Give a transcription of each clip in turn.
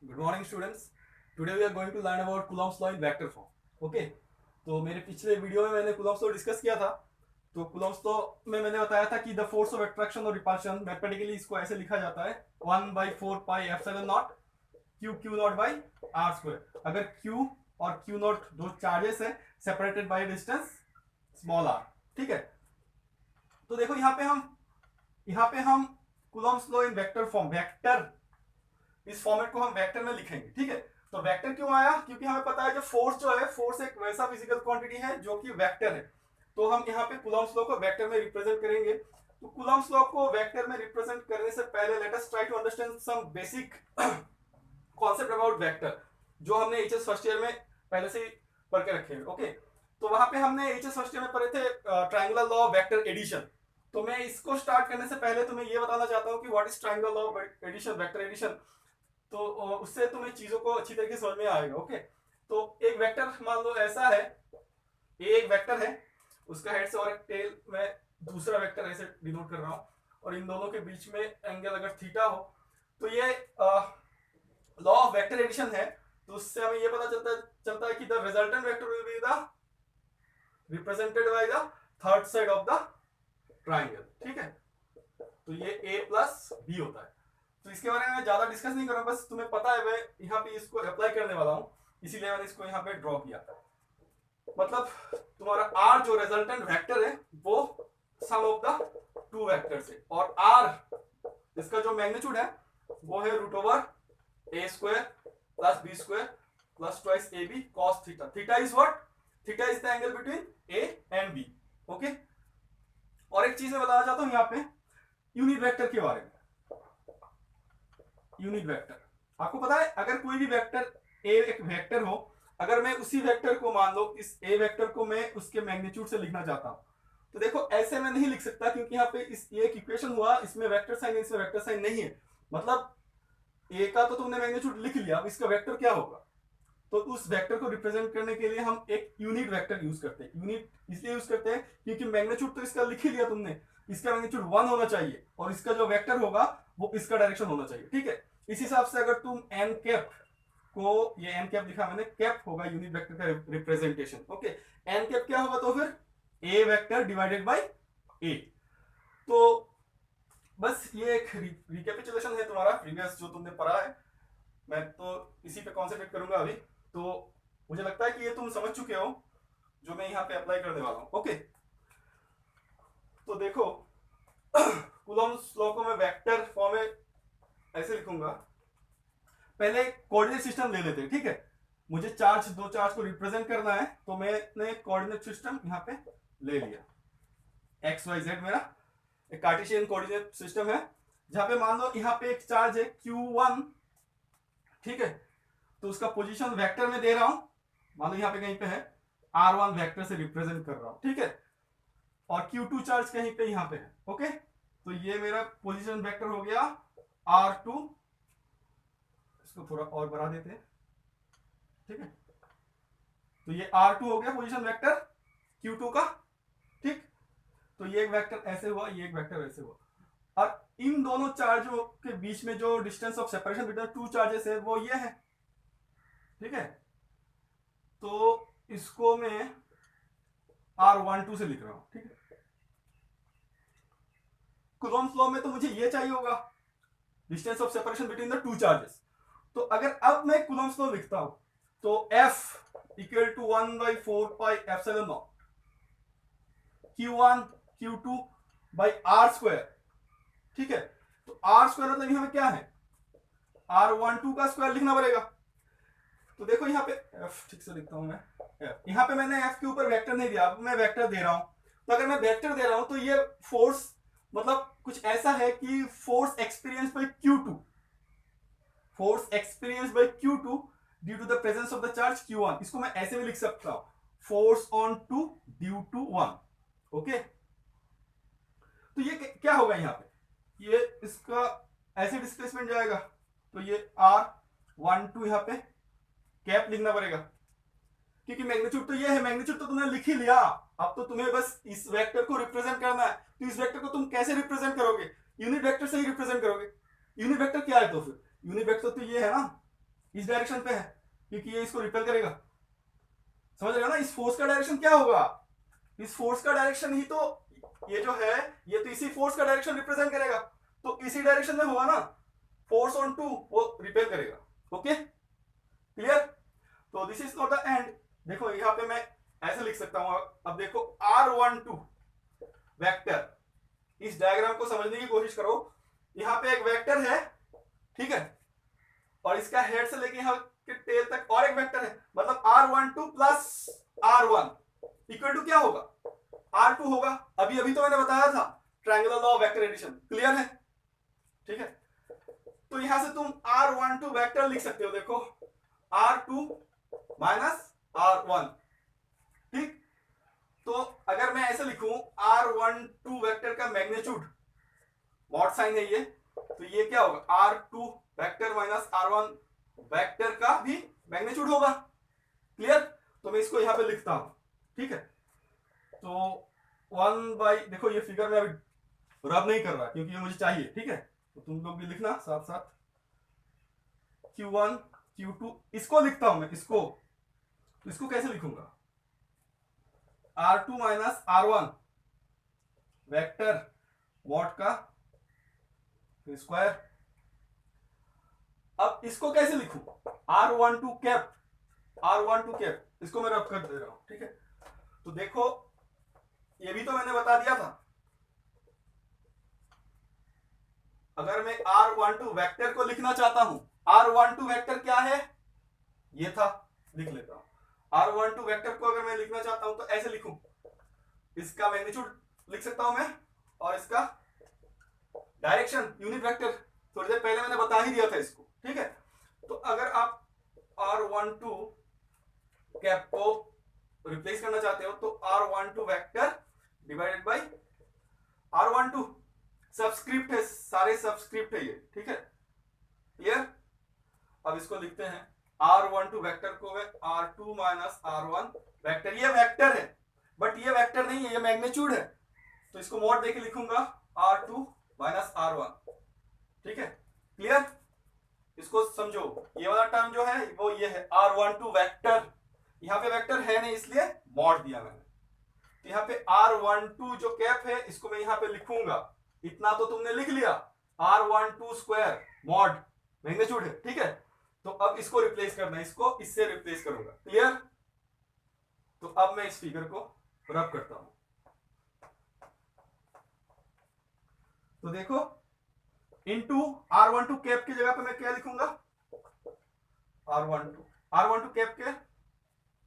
Good morning, students. Today we are going to learn about Coulomb's law in vector form. Okay? तो मेरे पिछले video में मैंने Coulomb's law discuss किया था. तो Coulomb's law में मैंने बताया था कि द फोर्स ऑफ अट्रैक्शन और रिपल्शन मैथमेटिकली इसको ऐसे लिखा जाता है 1/4 pi epsilon not Q not by R square. अगर Q और Q नॉट दो चार्जेस है separated by distance small r. ठीक है. तो देखो यहाँ पे हम Coulomb's law इन वेक्टर फॉर्म, वेक्टर इस फॉर्मेट को हम वेक्टर में लिखेंगे. ठीक है. तो वेक्टर क्यों आया? क्योंकि हमें पता है जो फोर्स जो है, फोर्स एक वैसा फिजिकल क्वांटिटी है जो कि वेक्टर है. तो हम यहाँ पे Coulomb's लॉ को वेक्टर में रिप्रेजेंट करेंगे. तो Coulomb's लॉ को वेक्टर में रिप्रेजेंट करने से पहले let us try to understand some basic concept about vector जो हमने एचएस फर्स्ट ईयर में पहले से पढ़ के रखे हैं. ओके. तो वहां पे हमने एचएस फर्स्ट ईयर में पढ़े थे triangular law of vector addition. तो मैं इसको स्टार्ट करने से पहले तुम्हें ये बताना चाहता हूँ कि what is triangular law of addition, vector addition. तो उससे तुम्हें चीजों को अच्छी तरीके से समझ में आएगा. ओके. तो एक वेक्टर मान लो ऐसा है, ये एक वेक्टर है, उसका हेड से और एक टेल में दूसरा वेक्टर ऐसे डिनोट कर रहा हूं, और इन दोनों के बीच में एंगल अगर थीटा हो तो ये लॉ ऑफ वेक्टर एडिशन है. तो उससे हमें ये पता चलता है कि the resultant vector will be the represented by the third side of the triangle. ठीक है. तो ये a प्लस बी होता है. तो इसके बारे में ज्यादा डिस्कस नहीं कर रहा हूं, बस तुम्हें पता है मैं यहाँ पे इसको अप्लाई करने वाला हूं, इसीलिए मैंने इसको यहाँ पे ड्रॉ किया. मतलब तुम्हारा r जो रिजल्टेंट वेक्टर है वो sum of the two vectors है, और r इसका जो मैग्नीट्यूड है वो है root over a square plus b square plus twice ab cos theta. Theta is what? Theta is the angle between a and b. Okay. और एक चीज मैं बताना चाहता हूं यहाँ पे यूनिट वेक्टर के बारे में. यूनिट वेक्टर आपको पता है, अगर कोई भी वेक्टर ए एक वेक्टर हो, अगर मैं उसी वेक्टर को मान लो, इस ए वेक्टर को मैं उसके मैग्नीट्यूड से लिखना चाहता हूं, तो देखो ऐसे मैं नहीं लिख सकता क्योंकि यहाँ पे इस ये एक इक्वेशन हुआ, इसमें वेक्टर साइन है, इसमें वेक्टर साइन नहीं है. मतलब ए का तो तुमने मैग्नीट्यूड लिख लिया, अब इसका वेक्टर क्या होगा? तो उस वेक्टर को रिप्रेजेंट करने के लिए हम एक यूनिट वेक्टर यूज करते हैं. यूनिट इसलिए यूज करते हैं क्योंकि मैग्नीट्यूड तो इसका लिख ही लिया तुमने, इसका मैग्नीट्यूड 1 होना चाहिए और इसका जो वेक्टर होगा वो इसका डायरेक्शन होना चाहिए. ठीक है. इस हिसाब से अगर तुम एन कैप को, ये एन कैप लिखा मैंने, कैप होगा यूनिट वेक्टर का रिप्रेजेंटेशन. ओके. एन कैप क्या होगा? तो फिर ए वेक्टर डिवाइडेड बाय ए. तो बस ये एक रिकैपिचुलेशन है तुम्हारा प्रीवियस जो तुमने पढ़ा है. मैं तो इसी पे कॉन्सेंट्रेट करूंगा अभी. तो मुझे लगता है कि ये तुम समझ चुके हो जो मैं यहाँ पे अप्लाई करने वाला हूँ. ओके. तो देखो Coulomb's लॉ को मैं वेक्टर फॉर्म में ऐसे लिखूंगा. पहले कोऑर्डिनेट सिस्टम ले लेते हैं. ठीक है. मुझे दो चार्ज को रिप्रेजेंट करना है, तो मैंने कोऑर्डिनेट सिस्टम यहाँ पे ले लिया. एक्स वाई जेड मेरा एक कार्टेशियन कोऑर्डिनेट सिस्टम है, जहां पे मान लो यहाँ पे एक चार्ज है Q1. ठीक है. तो उसका पोजीशन वेक्टर में दे रहा हूं, मान लो यहाँ पे कहीं पे है, R1 वेक्टर से रिप्रेजेंट कर रहा हूं. ठीक है. और Q2 चार्ज कहीं पे यहाँ पे है. ओके. तो ये मेरा पोजीशन वेक्टर हो गया R2. इसको थोड़ा और बढ़ा देते हैं. ठीक है. तो ये R2 हो गया पोजीशन वेक्टर Q2 का. ठीक. तो ये एक वेक्टर ऐसे हुआ, ये एक वेक्टर ऐसे हुआ, और इन दोनों चार्जों के बीच में जो distance of separation between two charges है वो ये है. ठीक है. तो इसको मैं R12 से लिख रहा हूं. ठीक है. Coulomb's लॉ में तो मुझे ये चाहिए होगा, distance of separation between the two charges. तो अगर अब मैं Coulomb's लॉ लिखता हूं तो F equal to 1/4 pi epsilon naught Q1 Q2 by R square. ठीक है. तो R स्क्वायर मतलब यहाँ पे क्या है? R12 का स्क्वायर लिखना पड़ेगा. तो देखो यहाँ पे F ठीक से लिखता हूं मैं. यहाँ पे मैंने F के ऊपर वेक्टर नहीं दिया, अब मैं वेक्टर दे रहा हूं. तो अगर मैं वेक्टर दे रहा हूं तो ये फोर्स मतलब कुछ ऐसा है कि force experience by Q2, force experience by Q2 due to the presence of the charge Q1. इसको मैं ऐसे भी लिख सकता हूं, force on 2 due to 1. Okay. तो ये क्या होगा यहाँ पे? ये इसका ऐसे डिस्प्लेसमेंट जाएगा, तो ये R12 यहाँ पे कैप लिखना पड़ेगा क्योंकि मैग्नीट्यूड तो ये है, मैग्नीट्यूड तो तुमने लिख ही लिया. अब तो तुम्हें बस इस वेक्टर को रिप्रेजेंट करना है. तो इस वेक्टर को तुम कैसे रिप्रेजेंट करोगे? यूनिट वेक्टर से ही रिप्रेजेंट करोगे. यूनिट वेक्टर क्या है? तो फिर यूनिट वेक्टर तो ये है ना, इस डायरेक्शन पे है, क्योंकि ये इसको रिपेल करेगा। समझ रहे हो ना, इस फोर्स का डायरेक्शन क्या होगा, इस फोर्स का डायरेक्शन ही तो ये जो है, ये तो इसी फोर्स का डायरेक्शन रिप्रेजेंट करेगा, तो इसी डायरेक्शन में होगा ना, फोर्स ऑन टू वो रिपेल करेगा। Okay clear. तो this is not the end. देखो यहां पे मैं ऐसे लिख सकता हूं, अब देखो R12 वेक्टर, इस डायग्राम को समझने की कोशिश करो। यहां पे एक वेक्टर है, ठीक है, और इसका हेड से लेके यहां के टेल तक और एक वेक्टर है, मतलब R12 plus R1 equal to क्या होगा, R2 होगा। अभी अभी तो मैंने बताया था triangular law of vector addition, clear है, ठीक है। तो यहां से तुम R12 वेक्टर लिख सकते हो, देखो R2 माइनस R1, ठीक। तो अगर मैं ऐसे लिखूं R12 वेक्टर का मैग्नीट्यूड, मॉड साइन है ये, तो ये क्या होगा, R2 vector minus R1 vector का भी मैग्नीट्यूड होगा, क्लियर। तो मैं इसको यहां पे लिखता हूं, ठीक है। तो 1 बाई, देखो ये फिगर में अभी रब नहीं कर रहा क्योंकि ये मुझे चाहिए, ठीक है, तो तुम लोग भी लिखना साथ साथ। Q1 Q2 इसको लिखता हूं मैं, इसको कैसे लिखूंगा, R2 minus R1 vector mod का स्क्वायर। अब इसको कैसे लिखूं, R12 कैप, R12 कैप, इसको मैं रब कर दे रहा हूं, ठीक है। तो देखो ये भी तो मैंने बता दिया था, अगर मैं R12 वेक्टर को लिखना चाहता हूं, R12 वेक्टर क्या है, ये था, लिख लेता हूं। R12 वेक्टर को अगर मैं लिखना चाहता हूं तो ऐसे लिखूं, इसका मैग्नीट्यूड लिख सकता हूं मैं, और इसका डायरेक्शन यूनिट वेक्टर थोड़ी देर पहले मैंने बता ही दिया था इसको, ठीक है। तो अगर आप R12 कैप को रिप्लेस करना चाहते हो तो R12 vector divided by R12, subscript है, सारे सबस्क्रिप्ट है ये, ठीक है, क्लियर। अब इसको लिखते हैं R12 वेक्टर को मैं R2 माइनस R1 वेक्टर, ये वेक्टर है बट ये वेक्टर नहीं है, ये मैग्नीट्यूड है, तो इसको मॉड देके लिखूंगा R2 माइनस R1, ठीक है, क्लियर। इसको समझो, ये वाला टर्म जो है वो ये है R12 वेक्टर, यहां पे वेक्टर है नहीं इसलिए मॉड दिया मैंने। तो यहां पे R12 जो कैप है इसको मैं यहां पे लिखूंगा, इतना तो तुमने लिख लिया, R12 स्क्वायर मॉड मैग्नीट्यूड है, ठीक है। तो अब इसको रिप्लेस करना है, इसको इससे रिप्लेस करूंगा, क्लियर। तो अब मैं इस फिगर को रब करता हूं, तो देखो इनटू R12 कैप की जगह पे मैं क्या लिखूंगा, R12 कैप के,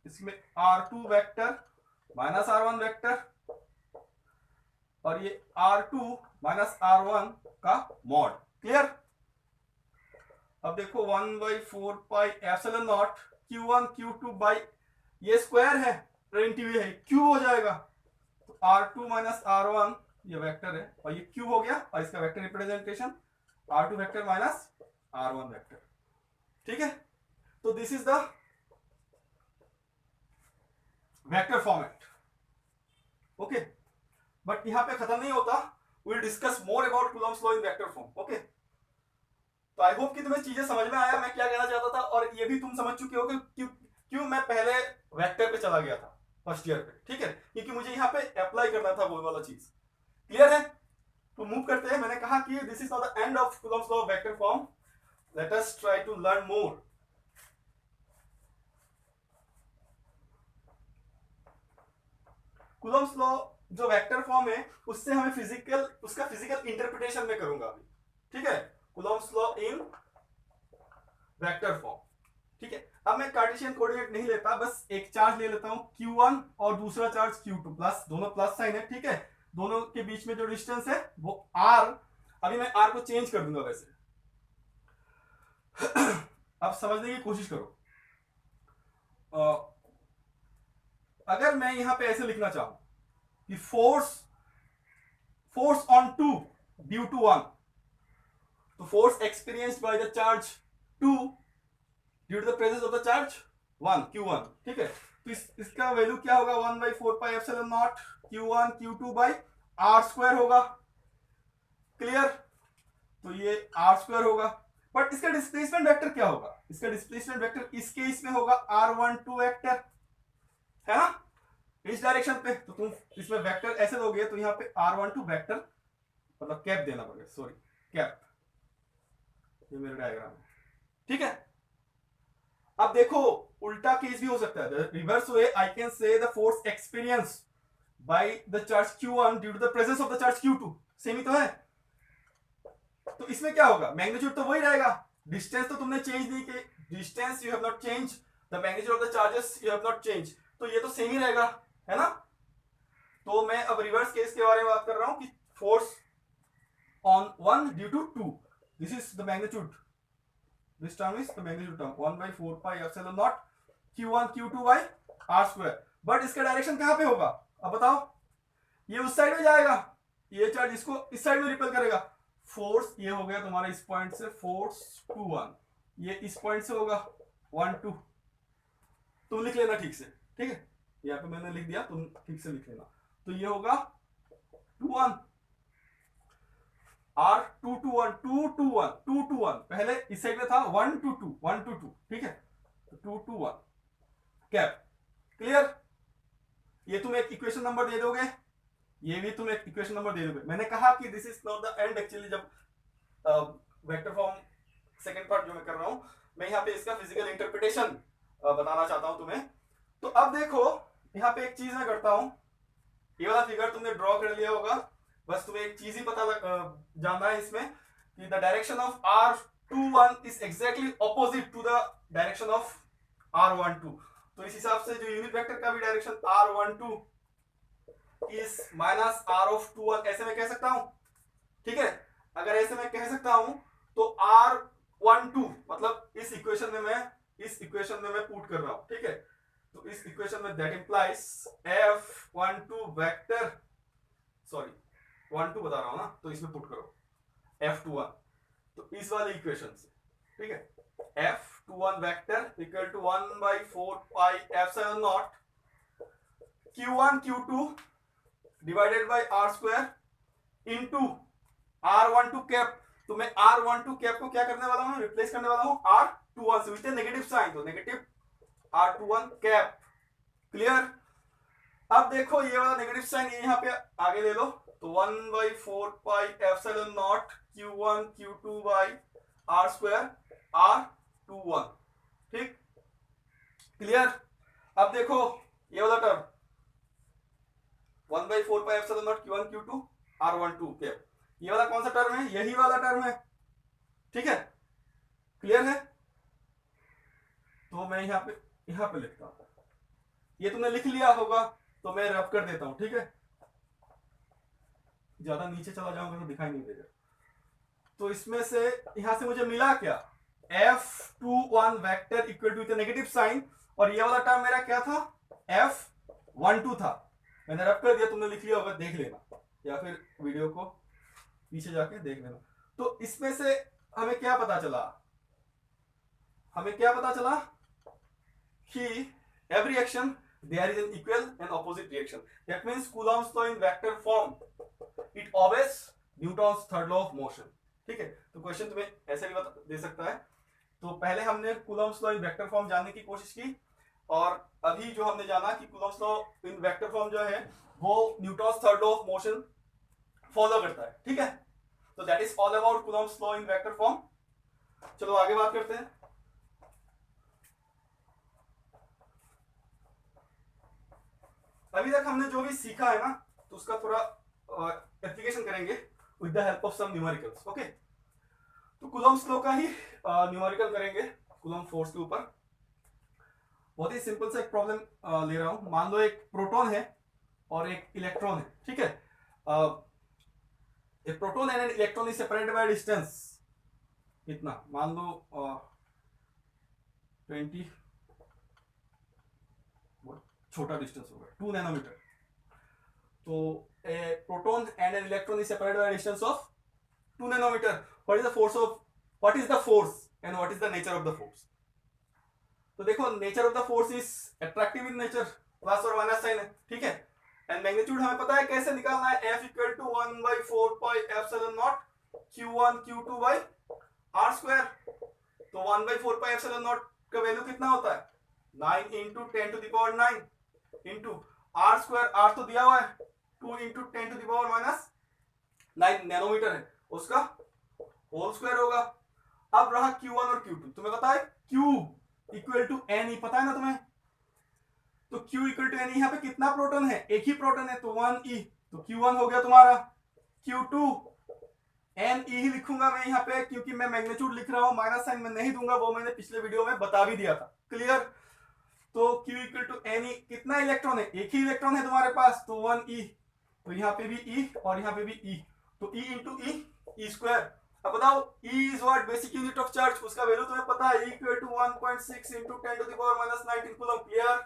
इसमें R2 vector minus R1 vector, और ये R2 माइनस R1 का मॉड, क्लियर। अब देखो 1/4 pi epsilon naught Q1 Q2 by, ये स्क्वायर है, प्रिंटिव है, क्यूब हो जाएगा, तो R2 माइनस R1 ये वेक्टर है, और ये क्यूब हो गया, और इसका vector representation R2 vector minus R1 vector, ठीक है। तो this is the vector format, okay. But यहां पे खत्म नहीं होता, will discuss more about Coulomb's law in vector form, okay. तो आई होप कि तुम्हें चीजें समझ में आया मैं क्या कहना चाहता था, और ये भी तुम समझ चुके हो कि क्यों मैं पहले वेक्टर पे चला गया था फर्स्ट ईयर पे, ठीक है, क्योंकि मुझे यहाँ पे अप्लाई करना था वो वाला चीज, क्लियर है। तो मूव करते हैं, मैंने कहा कि this is not the end of Coulomb's law of vector form, let us try to learn more. Coulomb's law जो वेक्टर फॉर्म है उससे हमें उसका फिजिकल इंटरप्रिटेशन में करूंगा अभी, ठीक है, Coulomb's law in vector form, ठीक है। अब मैं कार्टेशियन कोऑर्डिनेट नहीं लेता, बस एक चार्ज ले लेता हूं Q1 और दूसरा चार्ज Q2, प्लस, दोनों प्लस साइन है, ठीक है, दोनों के बीच में जो डिस्टेंस है वो R, अभी मैं R को चेंज कर दूंगा वैसे। अब समझने की कोशिश करो, अगर मैं यहां पे ऐसे लिखना चाहूं कि फोर्स ऑन 2 ड्यू टू 1, तो force experienced by the charge 2 due to the presence of the charge 1 Q1, ठीक है। तो इसका वैल्यू क्या होगा, 1/4 pi epsilon naught Q1 Q2 by R square होगा, क्लियर। तो ये R स्क्वायर होगा, बट इसका डिस्प्लेसमेंट वेक्टर क्या होगा? इसका डिस्प्लेसमेंट वेक्टर इस केस में होगा r12 वेक्टर, है ना, इस डायरेक्शन पे। तो तुम इसमें वेक्टर ऐसे दोगे तो यहाँ पे r12 वेक्टर, मतलब कैप देना पड़ेगा, सॉरी कैप, ये मेरा डायग्राम है, ठीक है। अब देखो उल्टा केस भी हो सकता है, reverse way I can say the force experience by the charge q1 due to the presence of the charge q2, same ही तो है। तो इसमें क्या होगा, मैग्नीट्यूड तो वही रहेगा, डिस्टेंस तो तुमने चेंज नहीं की, distance you have not change, the magnitude of the charges you have not change, तो ये तो सेम ही रहेगा, है ना। तो मैं अब रिवर्स केस के बारे में बात कर रहा हूं कि force on 1 due to 2, this is the magnitude, this term is the magnitude term 1 by 4 pi epsilon naught q1 q2 by r square। But इसका डायरेक्शन कहां पे होगा, अब बताओ, ये उस साइड में जाएगा, ये चार्ज इसको इस साइड में रिपेल करेगा, फोर्स ये हो गया तुम्हारा इस पॉइंट से फोर्स 2 1, ये इस पॉइंट से होगा 1 2, तुम लिख लेना ठीक से, ठीक है, यहाँ पे मैंने लिख दिया, तुम ठीक से लिख लेना। तो ये होगा 2 1 R 2 2 1 2 2 1 2 2 1, पहले इस साइड में था 1 2 2 1 2 2, ठीक है, तो 2 2 1 कैप, क्लियर। ये तुम एक इक्वेशन नंबर दे दोगे, ये भी तुम एक इक्वेशन नंबर दे दोगे। मैंने कहा कि this is not the and actually, जब वेक्टर फॉर्म सेकंड पार्ट जो मैं कर रहा हूं, मैं यहाँ पे इसका फिजिकल इंटरप्रिटेशन बताना चाहता हूं तुम्हें। तो अब देखो यहाँ पे एक चीज मैं करता हूं, ये वाला फिगर तुमने ड्रॉ कर लिया होगा, बस तुम्हें एक चीज ही पता जानना है इसमें कि the direction of r21 is exactly opposite to the direction of r12। तो इस हिसाब से जो यूनिट वेक्टर का भी direction r12 is minus r of 21, ऐसे मैं कह सकता हूं, ठीक है। अगर ऐसे मैं कह सकता हूं तो r12 मतलब इस इक्वेशन में मैं पुट कर रहा हूं, ठीक है। तो इस इक्वेशन में that implies f12 vector, sorry 1 2 बता रहा हूं ना, तो इसमें पुट करो f21, तो इस वाले इक्वेशन से, ठीक है, f21 vector equal to 1 by 4 pi epsilon naught q1 q2 divided by r square into r12 cap. तो मैं r12 कैप को क्या करने वाला हूं, रिप्लेस करने वाला हूं r21 से, विद नेगेटिव साइन, तो नेगेटिव r21 कैप, क्लियर। अब देखो ये वाला नेगेटिव साइन यहाँ पे आगे ले लो, तो 1 by 4 pi epsilon naught q1 q2 by r square r21, ठीक, क्लियर। अब देखो ये वाला term 1 by 4 pi epsilon naught q1 q2 r12 cap, ये वाला कौन सा टर्म है, यही वाला टर्म है, ठीक है, क्लियर है। तो मैं यहाँ पे लिखता हूं, ये तुमने लिख लिया होगा, तो मैं रब कर देता हूं, ठीक है, ज्यादा नीचे चला जाऊंगा तो दिखाई नहीं देगा। तो इसमें से यहां से मुझे मिला क्या, f21 vector equal to negative sign, और ये वाला टर्म मेरा क्या था, f12 था, मैंने रब कर दिया, तुमने लिख लिया होगा, देख लेना, या फिर वीडियो को पीछे जाके देख लेना। तो इसमें से हमें क्या पता चला कि every reaction there is an equal and opposite reaction, that means Coulomb's law in vector form it obeys Newton's third law of motion, ठीक है। तो क्वेश्चन तुम्हें ऐसे भी दे सकता है। तो पहले हमने Coulomb's law in vector form जानने की कोशिश की, और अभी जो हमने जाना कि Coulomb's law in vector form जो है वो Newton's third law of motion follow करता है, ठीक है। तो that is all about Coulomb's law in vector form। चलो आगे बात करते हैं। अभी तक हमने जो भी सीखा है ना, तो उसका थोड़ा एप्लीकेशन करेंगे with the help of some numericals, okay. तो Coulomb's लॉ का ही न्यूमेरिकल करेंगे Coulomb फोर्स के ऊपर। बहुत ही सिंपल सा एक प्रॉब्लम ले रहा हूं। मान लो एक प्रोटॉन है और एक इलेक्ट्रॉन है, ठीक है। एक proton and an electron is separated by distance इतना, मान लो 20, छोटा डिस्टेंस होगा 2 नैनोमीटर। तो a proton and an electron is separated by distance of 2 nanometre. What is the force and what is the nature of the force. तो देखो nature of the force is attractive in nature, plus और minus sign है, ठीक है। And magnitude हमें पता है कैसे निकालना है, F = 1 by 4 pi epsilon naught q1 q2 by r square, तो 1/4πε0 का वैल्यू कितना होता है 9 into 10⁻9 into r square, r तो दिया हुआ है 2 इंटू 10⁻⁹ नैनोमीटर है, उसका होल स्क्वायर होगा। अब रहा Q1 और Q2, तुम्हें पता है Q इक्वल टू एन, पता है ना तुम्हें, तो Q इक्वल टू एन, यहाँ पे कितना प्रोटॉन है, एक ही प्रोटॉन है, तो 1e, तो Q1 हो गया तुम्हारा। Q2 एन ई ही लिखूंगा मैं यहाँ पे, क्योंकि मैं मैग्नीट्यूड लिख रहा हूं, माइनस साइन में नहीं दूंगा, वो मैंने पिछले वीडियो में बता भी दिया था, क्लियर। तो Q equal to n e, कितना इलेक्ट्रॉन है, एक ही इलेक्ट्रॉन है तुम्हारे पास, तो 1e, तो यहाँ पे भी E और यहाँ पे भी E, तो E इंटू ई स्क्वायर। अब बताओ E is what, basic unit of charge, उसका वैल्यू तुम्हें पता है, E equal to 1.6 into 10⁻⁻19 coulomb, clear.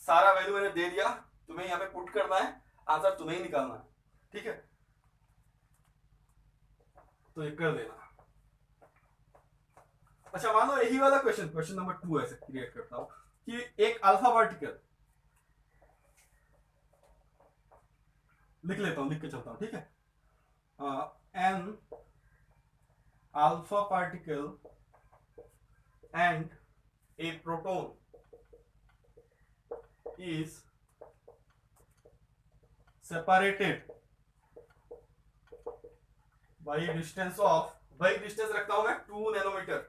सारा वैल्यू मैंने दे दिया, तुम्हें यहाँ पे पुट करना है, आंसर तुम्हें ही निकालना है, ठीक है। तो ये कर देना। अच्छा मान लो यही वाला क्वेश्चन, क्वेश्चन नंबर 2 ऐसे क्रिएट करता हूं कि एक अल्फा पार्टिकल, लिख लेता हूं, लिख के चलता हूं, ठीक है। An alpha particle and a proton is separated by distance of, भाई डिस्टेंस रखता हूं मैं 2 nanometre.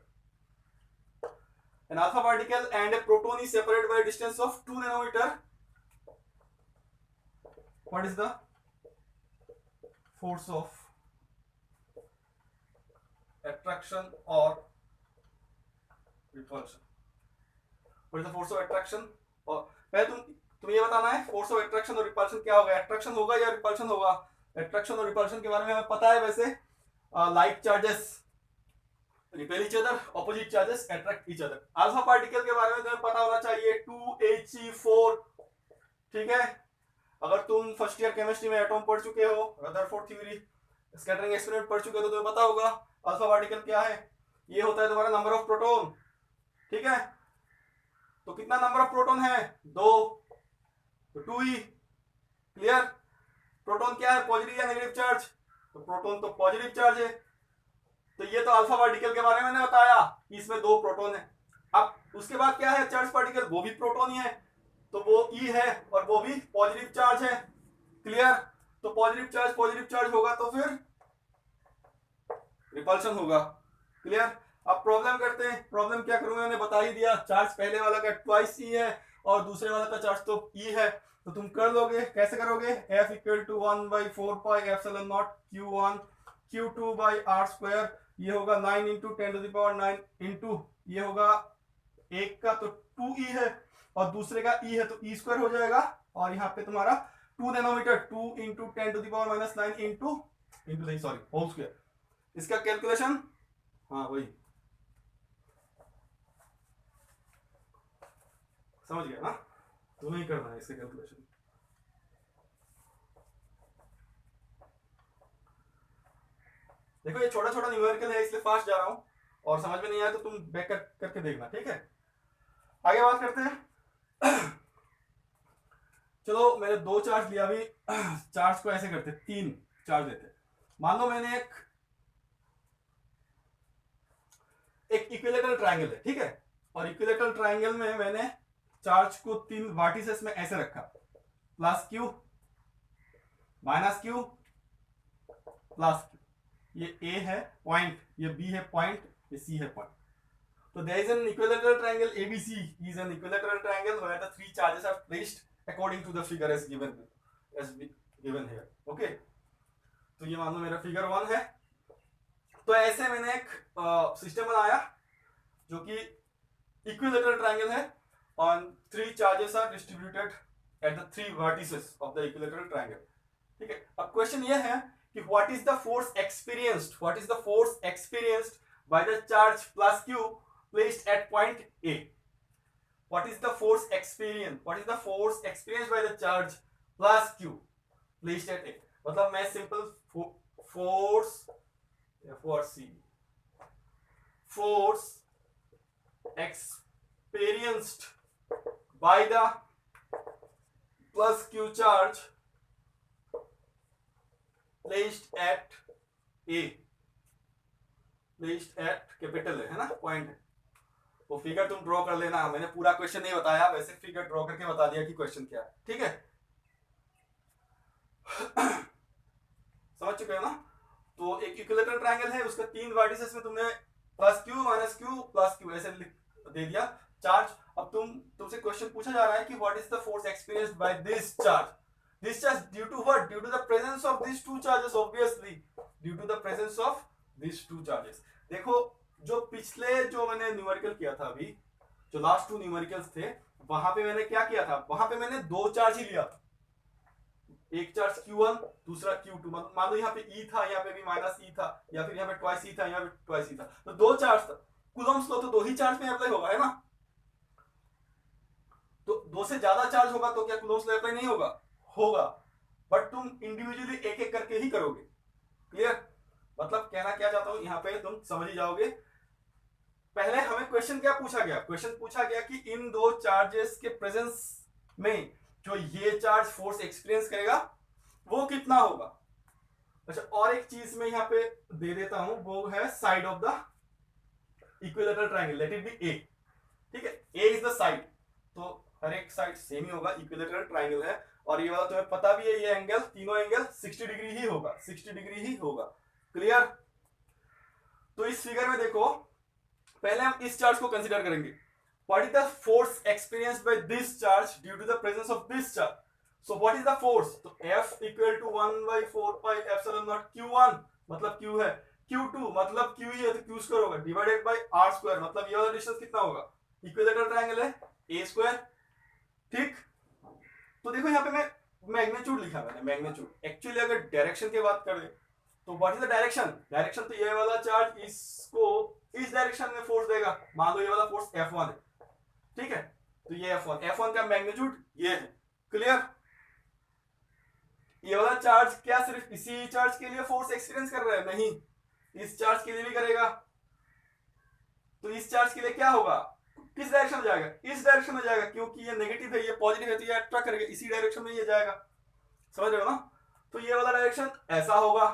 An alpha particle and a proton is separated by a distance of 2 nanometer. What is the force of attraction or repulsion? What is the force of attraction? और पहले तुम ये बताना है फोर्स ऑफ एट्रैक्शन और repulsion क्या होगा, attraction होगा या रिपल्शन होगा। एट्रैक्शन और रिपल्शन के बारे में हमें पता है वैसे, like charges repel each other, opposite charges attract each other. Alpha particle के बारे में तुम्हें पता होना चाहिए 2He4, ठीक है। अगर तुम फर्स्ट ईयर केमिस्ट्री में एटॉम पढ़ चुके हो, रदरफोर्ड थ्योरी, स्कैटरिंग एक्सपेरिमेंट पढ़ चुके हो, तो तुम्हें पता होगा अल्फा पार्टिकल क्या है, ये होता है तुम्हारा नंबर ऑफ प्रोटॉन, ठीक है। तो कितना नंबर ऑफ प्रोटॉन है, 2, तो 2e, क्लियर। प्रोटॉन क्या है, पॉजिटिव या नेगेटिव चार्ज, तो प्रोटॉन तो पॉजिटिव चार्ज है। तो ये तो अल्फा पार्टिकल के बारे में मैंने बताया, इसमें 2 प्रोटॉन है। अब उसके बाद क्या है, चार्ज पार्टिकल, वो भी प्रोटॉन ही है, तो वो E है और वो भी पॉजिटिव चार्ज है, क्लियर। तो पॉजिटिव चार्ज होगा तो फिर रिपल्शन होगा, क्लियर। अब प्रॉब्लम करते हैं, प्रॉब्लम क्या करूंगा मैंने बता ही दिया, चार्ज पहले वाला का ट्वाइस E है और दूसरे वाला का चार्ज तो E है, तो तुम कर लोगे, कैसे करोगे, F equal to 1/4πε0 Q1 Q2 by r square, ये होगा 9 इंटू 10⁻⁹ इंटू ये होगा एक का तो 2e है और दूसरे का E है तो E स्क्वायर हो जाएगा, और यहाँ पे तुम्हारा 2 नैनोमीटर 2 इंटू 10⁻⁹ इंटू नहीं सॉरी होल स्क्वायर, इसका कैलकुलेशन, हाँ वही समझ गया ना, तुम्हें ही करना है इसका कैलकुलेशन। देखो ये छोटा छोटा न्यूमेरिकल है इसलिए फास्ट जा रहा हूं, और समझ में नहीं आया तो तुम बैक करके देखना, ठीक है। आगे बात करते हैं। चलो मैंने 2 चार्ज लिया, अभी चार्ज को ऐसे करते, 3 चार्ज लेते। मान लो मैंने एक इक्विलेटरल ट्रायंगल है, ठीक है, और इक्विलेटरल ट्रायंगल में मैंने चार्ज को 3 वर्टिसेस में ऐसे रखा, plus Q minus Q plus Q, ये A है पॉइंट, ये B है पॉइंट, ये C है पॉइंट। तो there is an equilateral triangle ABC is an equilateral triangle where the 3 charges are placed according to the figure as given here, okay। तो ये मान लो मेरा फिगर 1 है। तो ऐसे मैंने एक सिस्टम बनाया जो कि इक्विलेटरल ट्रायंगल है और 3 charges are distributed at the 3 vertices of the equilateral triangle, ठीक है। अब क्वेश्चन ये है कि what is the force experienced by the charge plus Q placed at point A। what is the force experienced by the charge plus Q placed at A। मतलब मैं simple force experienced by the plus Q charge placed at A placed at capital है ना, point है। वो figure तुम draw कर लेना, मैंने पूरा क्वेश्चन नहीं बताया, वैसे फिगर ड्रॉ करके बता दिया कि क्वेश्चन क्या है, ठीक है। समझ चुके हो ना। तो एक इक्विलेटरल ट्रायंगल है, उसका 3 वर्टिसेस में तुमने plus q minus q plus Q ऐसे दे दिया चार्ज। अब तुमसे क्वेश्चन पूछा जा रहा है कि what is the force experienced by this charge. This charge due to what, due to the presence of this two charges, obviously due to the presence of this two charges. देखो जो पिछले जो मैंने न्यूमेरिकल किया था अभी, जो last 2 numericals थे, वहां पे मैंने क्या किया था, वहां पे मैंने 2 चार्ज ही लिया था, एक चार्ज Q1 दूसरा Q2। मान लो यहाँ पे E था, यहाँ पे भी माइनस E था, या फिर यहाँ पे ट्वाइस E था, यहाँ पे ट्वाइस E था, तो 2 चार्ज था। कूलम्ब्स लॉ तो 2 ही चार्ज में अप्लाई होगा, है ना। तो 2 से ज्यादा चार्ज होगा तो क्या कूलम्ब्स लॉ अप्लाई नहीं होगा, होगा, बट तुम इंडिविजुअली एक एक करके ही करोगे। क्लियर, मतलब कहना क्या चाहता हूं यहाँ पे तुम समझ ही जाओगे। पहले हमें क्वेश्चन क्या पूछा गया, क्वेश्चन पूछा गया कि इन 2 चार्जेस के प्रेजेंस में जो ये चार्ज फोर्स एक्सपीरियंस करेगा वो कितना होगा। अच्छा, और एक चीज मैं यहाँ पे दे देता हूं, वो है side of the equilateral triangle, let it be A. ठीक है, ए इज द साइड, तो हर एक साइड सेम ही होगा, इक्विलेटरल ट्रायंगल है। और ये वाला तुम्हें पता भी है, ये एंगल, तीनों एंगल 60 डिग्री ही होगा, 60 डिग्री ही होगा। क्लियर। तो इस फिगर में देखो, पहले हम इस चार्ज को कंसीडर करेंगे। What is the force experienced by this charge due to the presence of this charge? So what is the force? तो F equal to 1 by 4 pi epsilon naught Q1 मतलब Q है, Q2 मतलब Q ही है तो Q square होगा, divided by R square, मतलब ये वाला डिस्टेंस कितना होगा, इक्विलेटरल ट्रायंगल है, A स्क्वायर। ठीक, तो देखो यहाँ पे मैं मैग्नीट्यूड लिखा मैंने, मैग्नीट्यूड। एक्चुअली अगर डायरेक्शन की बात करें तो what is the direction, direction तो ये वाला चार्ज इसको इस डायरेक्शन में फोर्स देगा, मान लो ये वाला फोर्स F1 है, ठीक है। तो ये F1 का मैग्नीट्यूड ये है। क्लियर, ये वाला चार्ज क्या सिर्फ इसी चार्ज के लिए फोर्स एक्सपीरियंस कर रहा है, नहीं, इस चार्ज के लिए भी करेगा। तो इस चार्ज के लिए क्या होगा, किस डायरेक्शन में जाएगा, इस डायरेक्शन में जाएगा, क्योंकि ये नेगेटिव है, ये पॉजिटिव है, तो ये अट्रैक्ट करेगा, इसी डायरेक्शन में ये जाएगा। समझ रहे हो ना। तो ये वाला डायरेक्शन ऐसा होगा,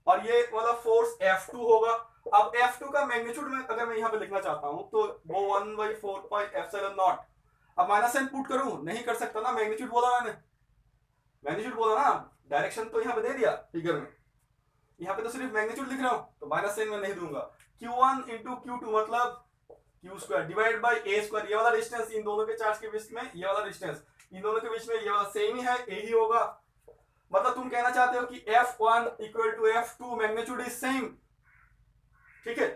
और ये वाला फोर्स F2 होगा। अब F2 का मैग्नीट्यूड में अगर मैं यहाँ पे लिखना चाहता हूं तो वो 1 by 4 pi epsilon naught। अब माइनस साइन पुट करूं, नहीं कर सकता ना, मैग्नीट्यूड बोला मैंने, मैग्नीट्यूड बोला ना, डायरेक्शन तो यहाँ पे दे दिया फिगर में, यहाँ पे तो सिर्फ मैग्नीट्यूड लिख रहा हूं, तो माइनस साइन में नहीं दूंगा। Q1 इंटू Q2 मतलब Q square divide by A square, ये वाला डिस्टेंस इन दोनों के चार्ज के बीच में, ये वाला डिस्टेंस इन दोनों के बीच में, ये वाला सेम ही है, A ही होगा। मतलब तुम कहना चाहते हो कि F1 equal to F2, magnitude is same. ठीक है,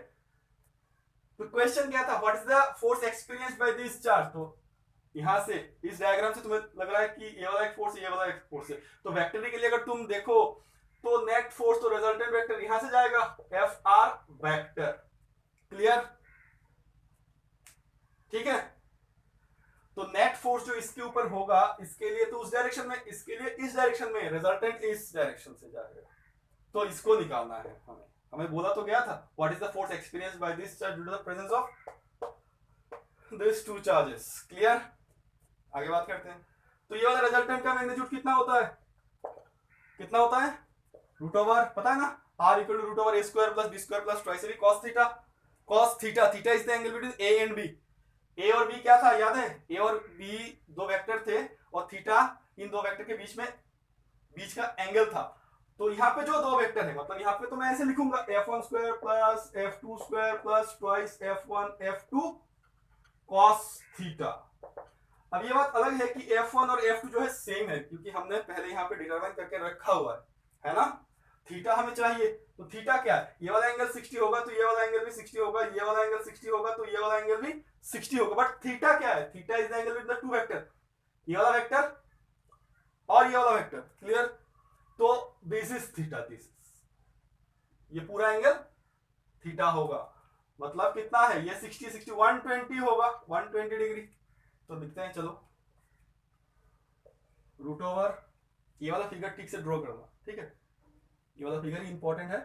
तो क्वेश्चन क्या था, what is the force experienced by this charge. तो यहां से इस डायग्राम से तुम्हें लग रहा है कि ये वाला एक फोर्स है, ये वाला एक फोर्स है, तो वेक्टर के लिए अगर तुम देखो तो नेट फोर्स तो रिजल्टेंट वेक्टर यहां से जाएगा, Fr वेक्टर। क्लियर, ठीक है। तो नेट फोर्स जो इसके ऊपर होगा, इसके लिए तो उस डायरेक्शन में, इसके लिए इस डायरेक्शन में, रिजल्टेंट इस डायरेक्शन से जाएगा, तो इसको निकालना है हमें। हमें बोला तो गया था what is the force experienced by this charge due to the presence of this two charges. Clear, आगे बात करते हैं। तो ये वाला रिजल्टेंट का मैग्नीट्यूड कितना होता है, कितना होता है, रूट ओवर, पता है ना, r equal to root over a square plus b square plus twice b cos theta. cos theta, theta is the angle between a and b। a और b क्या था याद है, a और b दो वेक्टर थे, और थीटा इन दो वेक्टर के बीच में, बीच का एंगल था। तो यहाँ पे जो दो वेक्टर है, मतलब यहाँ पे तो मैं ऐसे लिखूंगा F1 square plus F2 square plus twice F1 F2 cos theta. अब ये बात अलग है कि F1 और F2 जो है सेम है, क्योंकि हमने पहले यहाँ पे डिटरमाइन करके रखा हुआ है ना। थीटा हमें चाहिए, तो थीटा क्या है, ये वाला एंगल 60 होगा तो ये वाला एंगल भी 60 होगा, ये वाला एंगल 60 होगा तो ये वाला एंगल भी 60 होगा। बट थीटा क्या है, theta is the angle with the two vector, ये वाला वेक्टर और ये वाला वेक्टर। क्लियर, तो this is theta, this is, ये पूरा एंगल थीटा होगा। मतलब कितना है ये 60 60 120 होगा, 120 डिग्री। तो लिखते हैं, चलो रूट ओवर, ये वाला फिगर ठीक से ड्रॉ करना, ठीक है, ये वाला फिगर ही इंपॉर्टेंट है।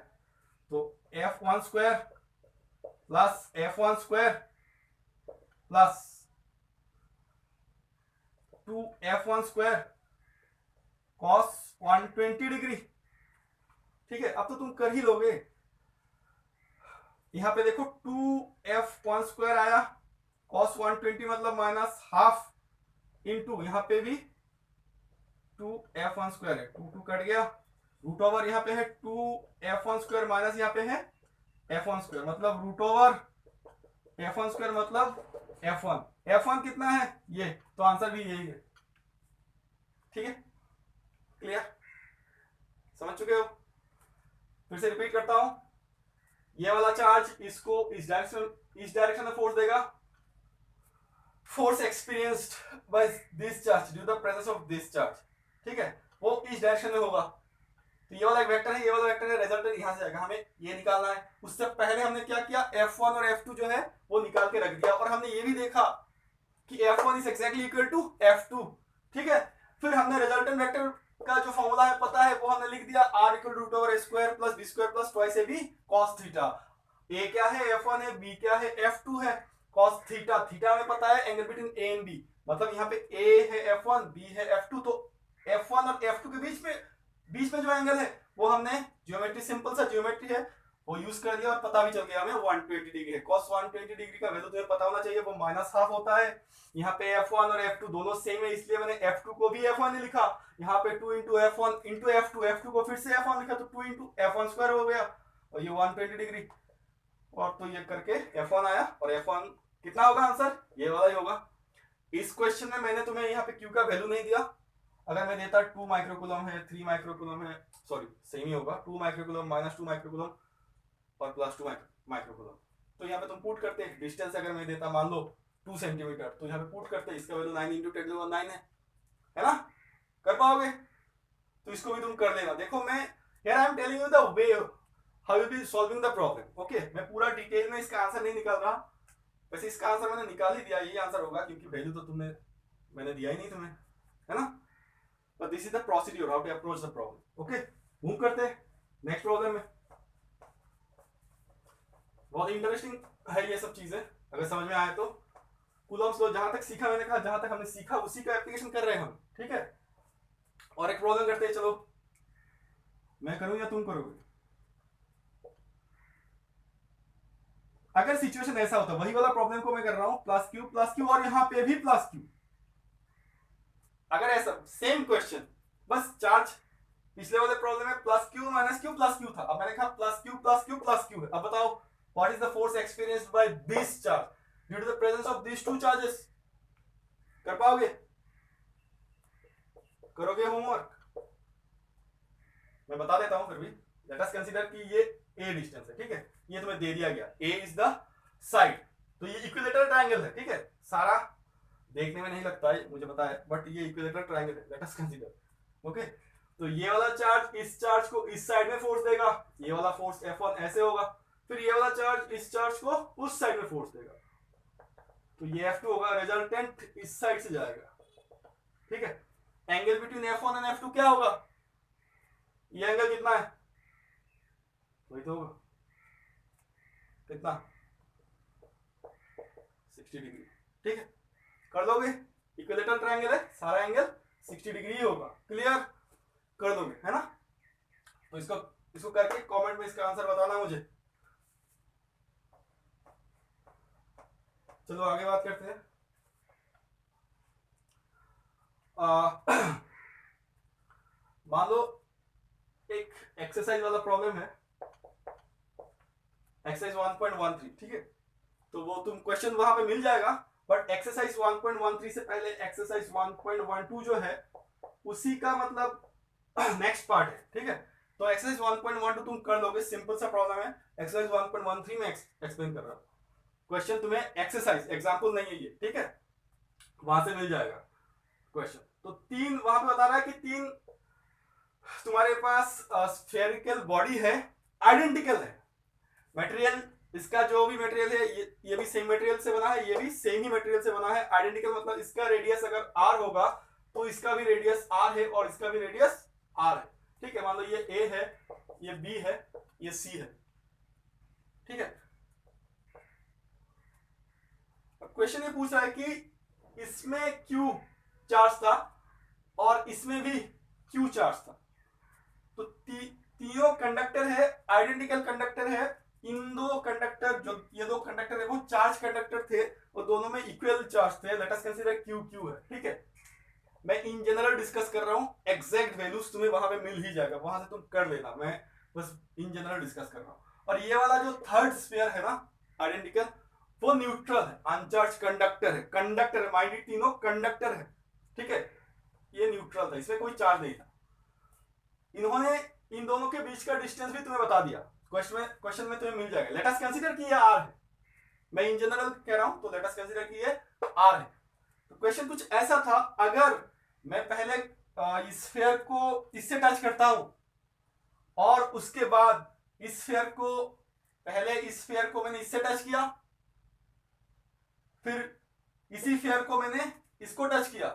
तो F1 square plus F1 square plus 2F1 square cos 120 degree. ठीक है, अब तो तुम कर ही लोगे। यहाँ पे देखो 2f1² आया, cos 120 मतलब माइनस हाफ, इंटू यहाँ पे भी 2f1² है, 2 कट गया, रूट ओवर यहाँ पे है 2f1² माइनस यहाँ पे है f1² मतलब रूट ओवर f1² मतलब f1 कितना है ये, तो आंसर भी यही है। ठीक है, क्लियर, समझ चुके हो? फिर से रिपीट करता हूं, ये वाला चार्ज इसको इस डायरेक्शन में फोर्स देगा, force experienced by this charge due the presence of this charge, ठीक है, वो इस डायरेक्शन में होगा। तो ये वाला एक वेक्टर है, ये वाला वेक्टर है, रिजल्टेंट यहां से आएगा, हमें ये निकालना है। उससे पहले हमने क्या किया, F1 और F2 जो है वो निकाल के रख दिया, और हमने ये भी देखा कि F1 is exactly equal to F2, ठीक है। फिर हमने रिजल्टेंट वेक्टर का जो फॉर्मूला है पता है, वो हमने लिख दिया r equal to root a² plus b² plus twice ab cos theta. a क्या है, F1 है, b क्या है, F2 है, cos थीटा, थीटा हमें पता है angle between a and b, मतलब यहाँ पे a है F1, b है F2, तो F1 और F2 के बीच में जो एंगल है वो हमने ज्योमेट्री, सिंपल सा ज्योमेट्री है वो यूज कर लिया, और पता भी चल गया हमें 120 डिग्री है। cos 120 डिग्री का वैल्यू तुम्हें पता होना चाहिए, वो माइनस हाफ होता है। यहाँ पे F1 और F2 दोनों सेम है, इसलिए मैंने F2 को भी F1 ही लिखा, यहाँ पे 2 इंटू F1 इंटू F2 को फिर से F1 लिखा, तो 2 इंटू F1² हो गया, और ये 120 डिग्री, और तो ये करके F1 आया, और F1 कितना होगा आंसर, ये वाला ही होगा। इस क्वेश्चन में मैंने तुम्हें यहाँ पे Q का वैल्यू नहीं दिया, अगर मैं देता 2 माइक्रोकूलम है, 3 माइक्रोकूलम है, सॉरी सेम ही होगा, 2 माइक्रोकूलम माइनस 2 माइक्रोकूलम और प्लस 2 माइक्रोकूलम, तो यहाँ पे तुम पुट करते, डिस्टेंस अगर मैं देता मान लो 2 सेंटीमीटर, तो यहाँ पे पुट करते, इसका वैल्यू 9 इंटू 10⁹ है ना, कर पाओगे? तो इसको भी तुम कर लेना। देखो मैं यार I am telling you the way how you be solving the problem, okay. मैं पूरा डिटेल में इसका आंसर नहीं निकाल रहा, वैसे इसका आंसर मैंने निकाल ही दिया, यही आंसर होगा, क्योंकि वैल्यू तो मैंने दिया ही नहीं तुम्हें, है ना। But this is the procedure how to approach the problem. Okay, move करते हैं नेक्स्ट प्रॉब्लम में। बहुत इंटरेस्टिंग है ये सब चीजें, अगर समझ में आए तो। कूलॉम्स लॉ जहां तक सीखा, मैंने कहा जहां तक हमने सीखा उसी का एप्लीकेशन कर रहे हैं हम, ठीक है। और एक प्रॉब्लम करते हैं, चलो मैं करूं या तुम करोगे? अगर सिचुएशन ऐसा होता, वही वाला प्रॉब्लम को मैं कर रहा हूं, प्लस क्यू और यहां पे भी प्लस क्यू, अगर ऐसा सेम क्वेश्चन, बस चार्ज पिछले वाले प्रॉब्लम में plus q minus q plus q था, अब मैंने कहा plus q plus q plus q है। अब बताओ what is the force experienced by this charge due to the presence of this two charges. कर पाओगे? करोगे होमवर्क? मैं बता देता हूं फिर भी। लेट अस कंसीडर कि ये ए डिस्टेंस है, ठीक है, ये तुम्हें दे दिया गया, ए इज द साइड, तो ये इक्विलेटरल ट्रायंगल है, ठीक है। सारा देखने में नहीं लगता है, मुझे पता है, बट ये इक्विलेटरल ट्रायंगल है, लेट अस कंसीडर, ओके। तो ये वाला चार्ज इस चार्ज को इस साइड में फोर्स देगा, ये वाला फोर्स F1 ऐसे होगा, फिर ये वाला चार्ज इस चार्ज को उस साइड में फोर्स देगा, तो ये F2 होगा, रिजल्टेंट इस साइड से जाएगा, ठीक है। Angle between F1 and F2 क्या होगा? ये एंगल कितना है? वही तो होगा, कितना? 60 डिग्री, ठीक है। कर दोगे? इक्विलेटरल ट्रायंगल है, सारा एंगल 60 डिग्री ही होगा, क्लियर? कर दोगे, है ना। तो इसको करके कमेंट में इसका आंसर बताना मुझे। चलो आगे बात करते हैं। मान लो एक एक्सरसाइज वाला प्रॉब्लम है, एक्सरसाइज 1.13, ठीक है। तो वो तुम क्वेश्चन वहां पे मिल जाएगा, बट एक्सरसाइज 1.13 से पहले एक्सरसाइज 1.12 जो है उसी का मतलब नेक्स्ट पार्ट है, ठीक है। तो एक्सरसाइज 1.12 तुम कर लोगे, सिंपल सा प्रॉब्लम है। एक्सरसाइज 1.13 में एक्सप्लेन कर रहा हूं, क्वेश्चन तुम्हें एक्सरसाइज एग्जांपल नहीं है ये, ठीक है, वहां से मिल जाएगा क्वेश्चन। तो 3 वहां पे बता रहा है कि 3 तुम्हारे पास स्फेरिकल बॉडी है, आइडेंटिकल है मटेरियल, इसका जो भी मटेरियल है ये भी सेम मटेरियल से बना है, ये भी सेम ही मटेरियल से बना है। आइडेंटिकल मतलब इसका रेडियस अगर r होगा तो इसका भी रेडियस r है और इसका भी रेडियस r है, ठीक है। मान लो ये a है, ये b है, ये c है, ठीक है। अब क्वेश्चन ये पूछ रहा है कि इसमें q चार्ज था और इसमें भी q चार्ज था, तो तीनों कंडक्टर है, आइडेंटिकल कंडक्टर है, इन दो कंडक्टर चार्ज कंडक्टर थे वो दोनों में इक्वल चार्ज थे, let us consider Q Q है, ठीक है। मैं इन जनरल डिस्कस कर रहा हूं, एग्जैक्ट वैल्यूज तुम्हें वहां पे मिल ही जाएगा, वहां से तुम कर लेना, मैं बस इन जनरल डिस्कस कर रहा हूं। और ये वाला जो थर्ड स्फीयर है ना आइडेंटिकल, वो न्यूट्रल है, अनचार्ज कंडक्टर है, कंडक्टर है, माइंड इट तीनों कंडक्टर है, ठीक है। ये न्यूट्रल था, इसमें कोई चार्ज नहीं था। इन्होंने इन दोनों के बीच का डिस्टेंस भी तुम्हें बता दिया, क्वेश्चन में तुम्हें मिल जाएगा। लेट अस कंसीडर कि ये आर है, मैं इन जनरल कह रहा हूं तो लेट अस कंसीडर कि ये आर है। तो क्वेश्चन कुछ ऐसा था, अगर मैं पहले इस स्फीयर को इससे टच करता हूं और उसके बाद इस स्फीयर को, पहले इस स्फीयर को मैंने इससे टच किया, फिर इसी स्फीयर को मैंने इसको टच किया,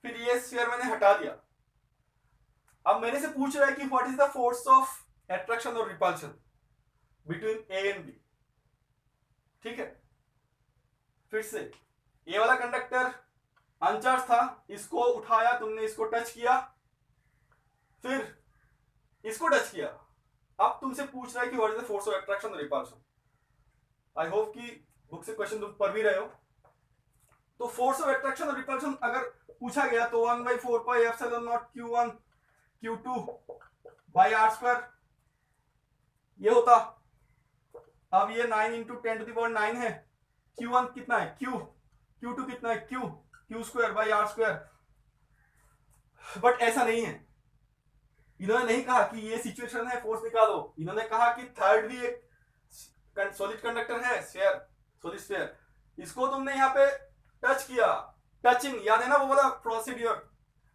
फिर ये स्फीयर मैंने हटा दिया। अब मेरे से पूछ रहा है कि what is the force of attraction और repulsion between A and B, ठीक है। फिर से ये वाला कंडक्टर अनचार्ज था, इसको उठाया तुमने, इसको टच किया, फिर इसको टच किया। अब तुमसे पूछ रहा है कि what is the force of attraction और रिपल्शन। आई होप कि बुक से क्वेश्चन तुम पढ़ भी रहे हो। तो फोर्स ऑफ अट्रैक्शन और रिपल्शन अगर पूछा गया तो 1/4 pi epsilon naught Q1 Q2 by r square ये होता। अब ये 9 इंटू 10⁹ है, Q1 कितना है Q, Q2 कितना है Q square by r square. But ऐसा नहीं है, इन्होंने नहीं कहा कि ये सिचुएशन है फोर्स निकालो, इन्होंने कहा कि थर्ड भी एक सॉलिड कंडक्टर है, स्फीयर, सॉलिड स्फीयर, इसको तुमने यहाँ पे टच किया, टचिंग याद है ना वो वाला प्रोसीड्यूर,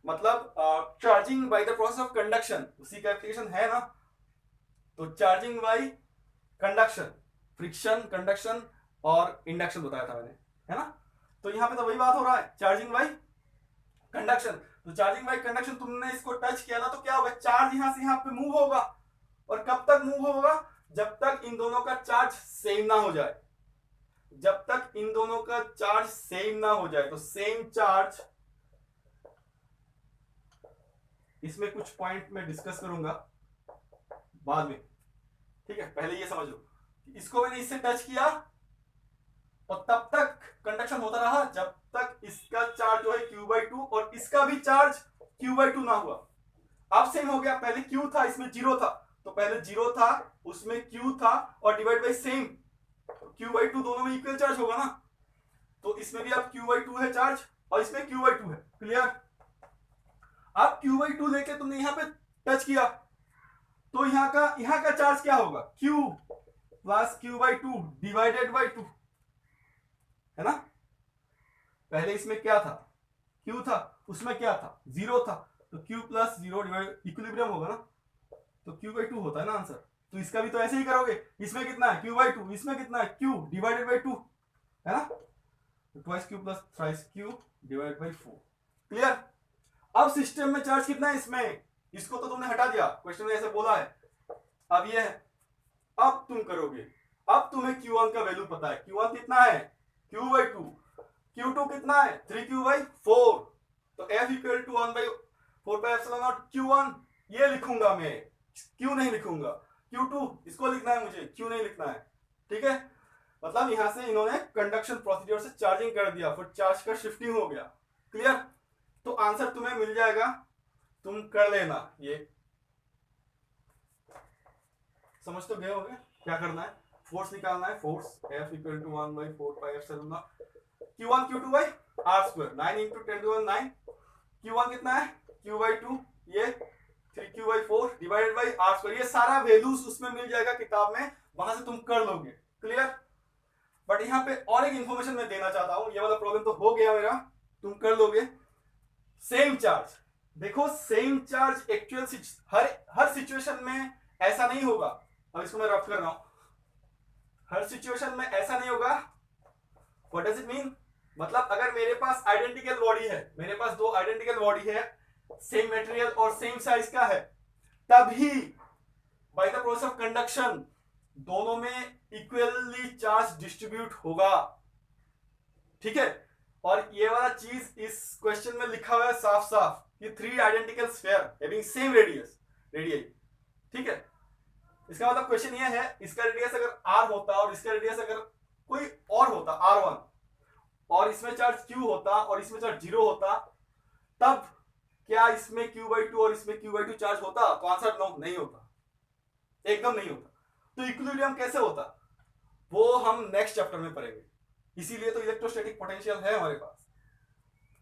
मतलब charging by the process of conduction, उसी का एप्लीकेशन है ना। तो charging by conduction, friction, conduction और इंडक्शन बताया था मैंने, है ना। तो यहाँ पे तो वही बात हो रहा है, चार्जिंग बाय कंडक्शन। तो चार्जिंग बाय कंडक्शन, तुमने इसको टच किया ना तो क्या होगा, चार्ज यहां से यहां पे मूव होगा। और कब तक मूव होगा, जब तक इन दोनों का चार्ज सेम ना हो जाए, जब तक इन दोनों का चार्ज सेम ना हो जाए। तो सेम चार्ज, इसमें कुछ पॉइंट मैं डिस्कस करूंगा बाद में, ठीक है। पहले ये समझ लो, इसको मैंने इससे टच किया और तब तक कंडक्शन होता रहा जब तक इसका चार्ज जो है Q/2 और इसका भी चार्ज Q/2 ना हुआ। अब सेम हो गया, पहले Q था इसमें 0 था, तो पहले 0 था उसमें Q था और डिवाइड बाई सेम, Q/2 दोनों में इक्वल चार्ज होगा ना। तो इसमें भी अब Q/2 है चार्ज और इसमें Q/2 है, क्लियर। अब Q/2 लेके तुमने यहां पे टच किया तो यहां का चार्ज क्या होगा, Q plus Q/2 divided by 2, है ना। पहले इसमें क्या था, Q था, उसमें क्या था 0 था, तो Q प्लस 0 डिवाइड इक्विलिब्रियम होगा ना, तो Q/2 होता है ना आंसर। तो इसका भी तो ऐसे ही करोगे, इसमें कितना है Q/2, इसमें कितना है Q डिवाइडेड बाई 2, है ना। तो twice Q plus thrice Q divided by 4, clear. अब सिस्टम में चार्ज कितना है इसमें, इसको तो तुमने हटा दिया, क्वेश्चन में ऐसे बोला है। अब ये है, अब तुम करोगे, अब तुम्हें Q1 का वैल्यू पता है, Q1 कितना है Q/2, Q2 कितना है 3Q/4, तो F equal to 1/4 pi epsilon naught Q1 ये लिखूंगा मैं, Q नहीं लिखूंगा, Q2 इसको लिखना है मुझे, Q नहीं लिखना है, ठीक है। मतलब यहां से इन्होंने कंडक्शन प्रोसीड्यूर से चार्जिंग कर दिया, फिर चार्ज का शिफ्टिंग हो गया, क्लियर। तो आंसर तुम्हें मिल जाएगा, तुम कर लेना, ये समझ तो गए होगे क्या करना है, फोर्स निकालना है, force F equal to 1/4 pi epsilon naught Q1 Q2 by r square, 9 into 10⁹, Q1 कितना है Q/2, ये 3Q/4 divided by r square. ये सारा वैल्यूज उसमें मिल जाएगा किताब में, वहां से तुम कर लोगे, क्लियर। बट यहाँ पे और एक इंफॉर्मेशन मैं देना चाहता हूं, ये वाला प्रॉब्लम तो हो गया मेरा, तुम कर लोगे। सेम चार्ज, देखो सेम चार्ज एक्चुअल हर सिचुएशन में ऐसा नहीं होगा। अब इसको मैं रफ कर रहा हूं, हर सिचुएशन में ऐसा नहीं होगा। व्हाट डज इट मीन, मतलब अगर मेरे पास आइडेंटिकल बॉडी है, मेरे पास दो आइडेंटिकल बॉडी है, सेम मटेरियल और सेम साइज का है, तभी by the process of conduction दोनों में इक्वली चार्ज डिस्ट्रीब्यूट होगा, ठीक है। और ये वाला चीज इस क्वेश्चन में लिखा हुआ है साफ साफ कि 3 identical sphere having same radius, ठीक है। इसका मतलब क्वेश्चन ये है, इसका रेडियस अगर r होता और इसका रेडियस अगर कोई और होता r1 और इसमें चार्ज q होता और इसमें चार्ज 0 होता, तब क्या इसमें q/2 और इसमें q/2 चार्ज होता? तो आंसर नो, नहीं होता, एकदम नहीं होता। तो इक्विलिब्रियम कैसे होता वो हम नेक्स्ट चैप्टर में पढ़ेंगे, इसीलिए तो इलेक्ट्रोस्टैटिक पोटेंशियल है हमारे पास।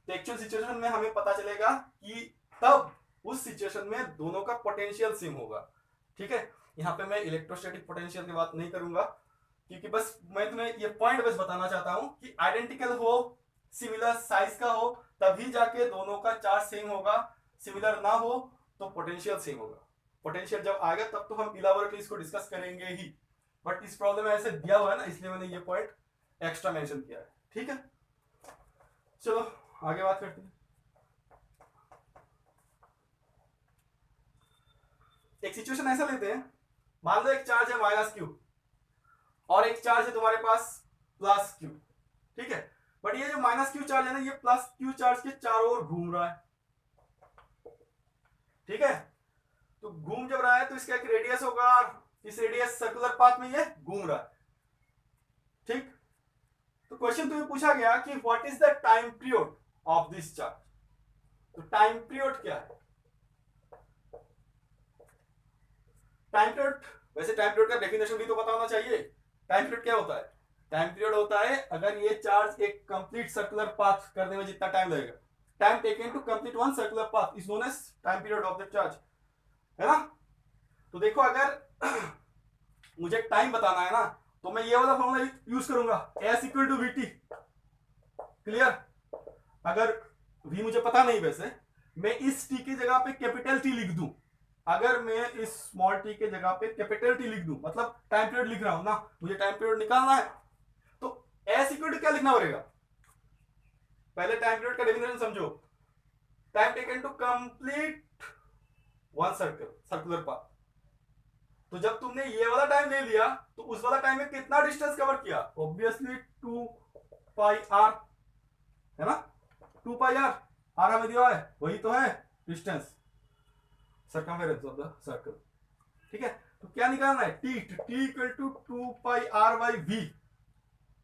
तो एक्चुअल सिचुएशन में हमें पता चलेगा कि तब उस सिचुएशन में दोनों का पोटेंशियल सेम होगा। ठीक है, यहाँ पे मैं इलेक्ट्रोस्टैटिक पोटेंशियल की बात नहीं करूंगा, क्योंकि बस मैं तुम्हें ये पॉइंट बस बताना चाहता हूं कि आइडेंटिकल हो, सिमिलर साइज का हो, तभी जाके दोनों का चार्ज सेम होगा। सिमिलर ना हो तो पोटेंशियल सेम होगा। पोटेंशियल जब आएगा तब तो हम इलाबोरेटली इसको डिस्कस करेंगे ही, बट इस प्रॉब्लम में ऐसे दिया हुआ है ना, इसलिए मैंने ये पॉइंट एक्स्ट्रा मेंशन किया है। ठीक है, चलो आगे बात करते हैं। एक सिचुएशन ऐसा लेते हैं, मान लो एक चार्ज है -q और एक चार्ज है तुम्हारे पास +q। ठीक है, बट ये जो -q चार्ज है ना, ये +q चार्ज के चारों ओर घूम रहा है। ठीक है, तो घूम जब रहा है तो इसका एक रेडियस होगा, इस रेडियस सर्कुलर पाथ में ये घूम रहा है। ठीक, तो क्वेश्चन तुम्हें पूछा गया कि what is the time period of this charge. तो टाइम पीरियड क्या है? टाइम पीरियड, वैसे टाइम पीरियड का डेफिनेशन भी तो पता होना चाहिए। टाइम पीरियड क्या होता है? टाइम पीरियड होता है अगर ये चार्ज एक कंप्लीट सर्कुलर पाथ करने में जितना टाइम लगेगा, time taken to complete one circular path is known as time period of the charge, है ना। तो देखो, अगर मुझे टाइम बताना है ना, तो मैं ये वाला फॉर्मूला यूज करूंगा, S equal to VT। Clear? अगर V मुझे पता नहीं, वैसे मैं इस T की जगह पे कैपिटल T लिख दूं, अगर मैं इस स्मॉल t के जगह पे कैपिटल T लिख दूं, मतलब टाइम पीरियड लिख रहा हूं ना, मुझे टाइम पीरियड निकालना है, तो S इक्वल टू क्या लिखना पड़ेगा? पहले टाइम पीरियड का डेफिनेशन समझो, time taken to complete one circular path. तो जब तुमने ये वाला टाइम ले लिया तो उस वाला टाइम में कितना डिस्टेंस कवर किया? ऑब्वियसली 2πr, है ना। 2πr, r हमें दिया है, वही तो है distance, circumference of the circle. ठीक है, तो क्या निकालना है? t equal to 2πr/v।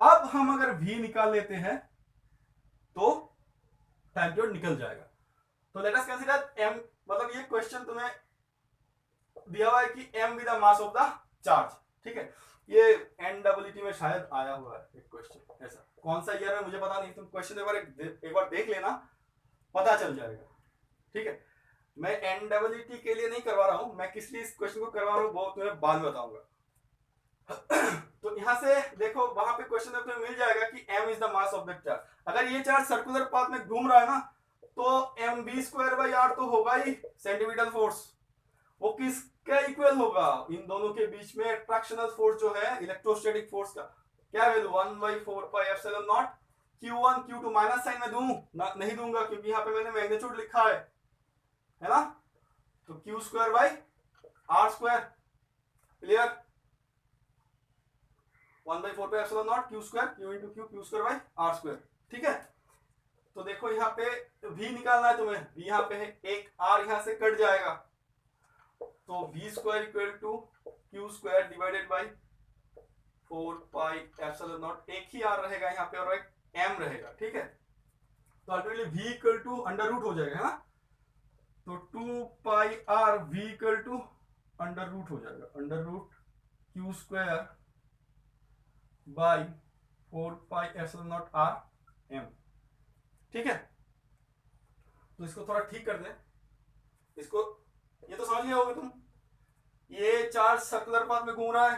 अब हम अगर v निकाल लेते हैं तो टाइम पीरियड निकल जाएगा। तो लेट अस कंसीडर m, मतलब ये क्वेश्चन तुम्हें दिया हुआ है कि m with the mass of the charge. ठीक है, ये NEET में शायद आया हुआ है एक क्वेश्चन ऐसा, कौन सा ईयर है मुझे पता नहीं, तुम क्वेश्चन एक बार देख लेना, पता चल जाएगा। ठीक है, मैं NEET के लिए नहीं करवा रहा हूं, मैं किस लिए इस क्वेश्चन को करवा रहा हूं वो तुम्हें बाद में बताऊंगा। तो यहां से देखो, वहां पे क्वेश्चन में तुम्हें मिल जाएगा कि m is the mass of the charge. अगर ये चार्ज सर्कुलर पाथ में घूम रहा है ना, तो mv²/r तो होगा ही सेंटीमीटर फोर्स। वो किसका इक्वल होगा? इन दोनों के बीच में अट्रैक्शनल फोर्स जो है, इलेक्ट्रोस्टैटिक फोर्स का क्या value? 1/4πε0। q1 q2 minus sign में दूं नहीं दूंगा, क्योंकि यहाँ पे मैंने मैग्नीट्यूड लिखा है ना। तो q²/r²। Clear? 1/4πε0 q² q into q q²/r²। ठीक है, तो देखो यहाँ पे v निकालना है तुम्हें, v यहाँ पे है, एक r यहाँ से कट जाएगा, तो v² equal to q² divided by 4πε0, एक ही r रहेगा यहाँ पे और एक m रहेगा। ठीक है, तो ultimately v equal to under root हो जाएगा, है ना। तो 2πr v equal to under root हो जाएगा, under root q² by 4πε0 r m। ठीक है, तो इसको थोड़ा ठीक कर दें, इसको, ये तो समझ गए होगे तुम, ये चार्ज सर्कुलर पाथ में घूम रहा है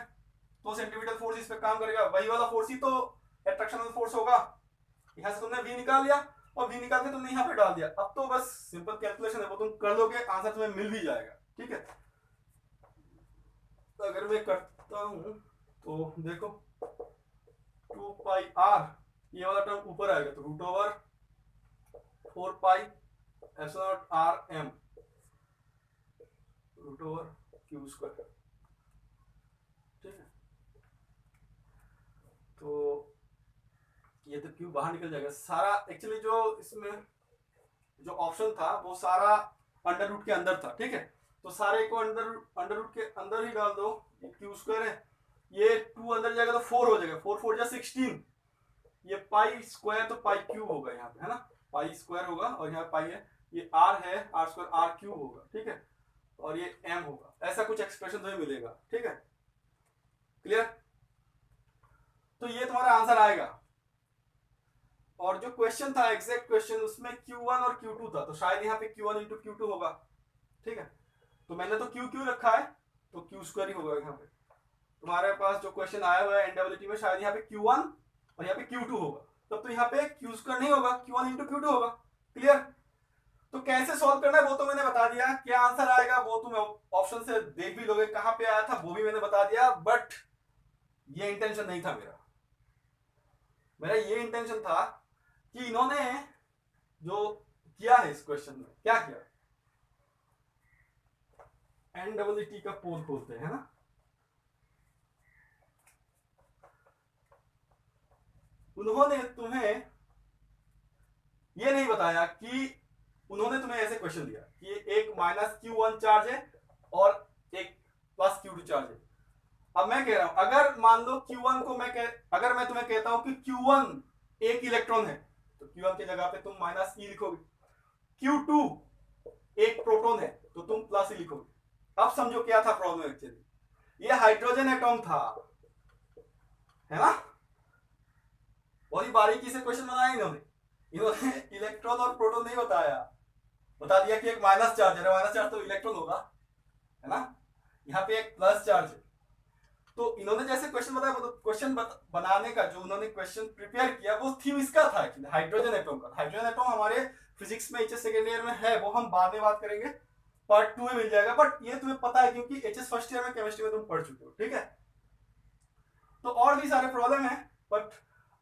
तो सेंटीमीटर फोर्स इस पे काम करेगा, वही वाला फोर्स ही तो अट्रैक्शनल फोर्स होगा। यहां से तुमने v निकाल लिया और v निकाल के तुमने यहाँ पे डाल दिया, अब तो बस सिंपल कैलकुलेशन है, वो तुम कर लोगे, आंसर तुम्हें मिल भी जाएगा। ठीक है, तो अगर मैं करता हूं तो देखो 2πr, ये वाला टर्म ऊपर आएगा, तो √4πε0 √q²। ठीक है, तो ये तो q बाहर निकल जाएगा सारा। एक्चुअली जो इसमें जो ऑप्शन था वो सारा अंडर रूट के अंदर था। ठीक है, तो सारे को अंडर रूट के अंदर ही डाल दो, ये क्यू स्क्वायर है, ये 2 अंदर जाएगा तो 4 हो जाएगा, 4 4 जा 16, ये पाई स्क्वायर तो पाई क्यूब होगा यहाँ पे, है ना, पाई स्क्वायर होगा और यहाँ पाई है, ये आर है, आर स्क्वायर आर क्यूब होगा, ठीक है, और ये एम होगा, ऐसा कुछ एक्सप्रेशन तुम्हें मिलेगा, ठीक है, क्लियर। तो ये तुम्हारा आंसर आएगा। और जो क्वेश्चन था एग्जैक्ट क्वेश्चन उसमें Q1 और Q2 था, तो शायद यहाँ पे Q1 इंटू Q2 होगा, ठीक है, तो मैंने तो Q रखा है तो Q स्क्वायर ही होगा यहाँ पे। तुम्हारे पास जो क्वेश्चन आया हुआ है एनडब्ल्यूटी में शायद यहाँ पे Q1 और यहाँ पे Q2 होगा, तब तो यहाँ पे Q स्क्वायर नहीं होगा, Q1 इंटू Q2 होगा, क्लियर। तो कैसे सॉल्व करना है वो तो मैंने बता दिया, क्या आंसर आएगा वो तुम ऑप्शन से देख भी लोगे, कहाँ पे आया था वो भी मैंने बता दिया, बट ये इंटेंशन नहीं था मेरा। मेरा ये इंटेंशन था कि इन्होंने जो किया है इस क्वेश्चन में, क्या किया, एनडब्ल्यूटी का पोल खोलते हैं ना, उन्होंने तुम्हें ये नहीं बताया कि उन्होंने तुम्हें ऐसे क्वेश्चन दिया कि एक माइनस Q1 चार्ज है और एक प्लस Q2 चार्ज है। अब मैं कह रहा हूं अगर मान लो Q1 को अगर मैं तुम्हें कहता हूं कि Q1 एक इलेक्ट्रॉन है तो Q1 की जगह पे तुम माइनस ई लिखोगे, Q2 एक प्रोटॉन है तो तुम प्लस ई लिखोगे। अब समझो क्या था प्रॉब्लम, एक्चुअली ये हाइड्रोजन एटॉम था, है ना, बहुत ही बारीकी से क्वेश्चन बनाया इन्होंने इलेक्ट्रॉन और प्रोटॉन नहीं बताया, बता दिया कि एक माइनस चार्ज है, माइनस चार्ज तो इलेक्ट्रॉन होगा, है ना, यहाँ पे एक प्लस चार्ज है। तो इन्होंने जैसे क्वेश्चन बताया, मतलब क्वेश्चन बनाने का जो उन्होंने क्वेश्चन प्रिपेयर किया वो थीम इसका था एक्चुअली, हाइड्रोजन एटॉम का। हाइड्रोजन एटॉम हमारे फिजिक्स में एचएस सेकेंड ईयर में है, वो हम बाद में बात करेंगे, पार्ट 2 में मिल जाएगा, बट ये तुम्हें पता है क्योंकि एचएस फर्स्ट ईयर में केमिस्ट्री में तुम पढ़ चुके हो, ठीक है। तो और भी सारे प्रॉब्लम है, बट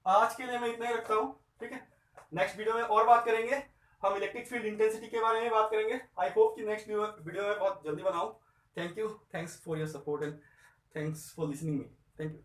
आज के लिए मैं इतना ही रखता हूँ, ठीक है। नेक्स्ट वीडियो में और बात करेंगे, हम इलेक्ट्रिक फील्ड इंटेंसिटी के बारे में बात करेंगे। आई होप कि नेक्स्ट वीडियो में बहुत जल्दी बनाऊं। Thank you, thanks for your support and thanks for listening me, thank you.